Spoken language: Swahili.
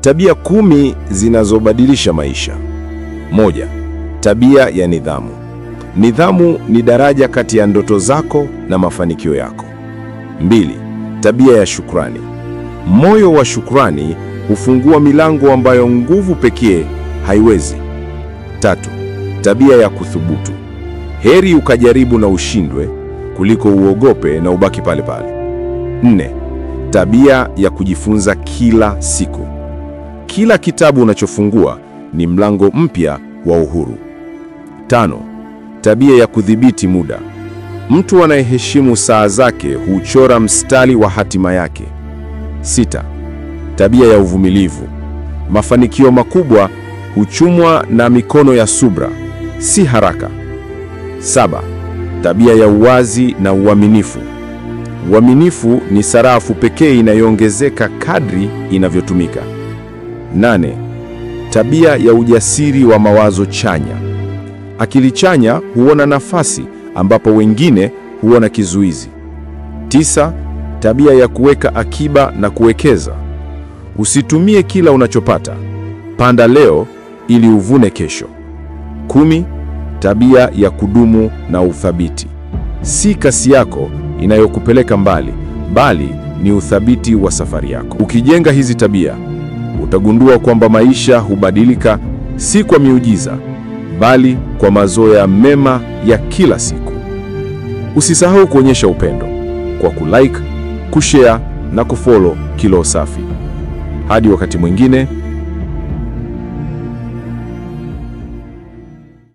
Tabia 10 zinazobadilisha maisha. 1. Tabia ya nidhamu. Nidhamu ni daraja kati ya ndoto zako na mafanikio yako. 2. Tabia ya shukrani. Moyo wa shukrani hufungua milango ambayo nguvu pekee haiwezi. 3. Tabia ya kuthubutu. Heri ukajaribu na ushindwe kuliko uogope na ubaki pale pale. 4. Tabia ya kujifunza kila siku. Kila kitabu unachofungua ni mlango mpya wa uhuru. 5. Tabia ya kudhibiti muda. Mtu anayeheshimu saa zake huchora mstari wa hatima yake. 6. Tabia ya uvumilivu. Mafanikio makubwa huchumwa na mikono ya subra, si haraka. 7. Tabia ya uwazi na uaminifu. Uaminifu ni sarafu pekee inayoongezeka kadri inavyotumika. 8. Tabia ya ujasiri wa mawazo chanya. Akili chanya huona nafasi ambapo wengine huona kizuizi. 9. Tabia ya kuweka akiba na kuwekeza. Usitumie kila unachopata. Panda leo ili uvune kesho. 10. Tabia ya kudumu na uthabiti. Si kasi yako inayokupeleka mbali, bali ni uthabiti wa safari yako. Ukijenga hizi tabia, utagundua kwamba maisha hubadilika si kwa miujiza, bali kwa mazoea mema ya kila siku. Usisahau kuonyesha upendo kwa kulike, kushare na kufollow Kiroho Safi. Hadi wakati mwingine.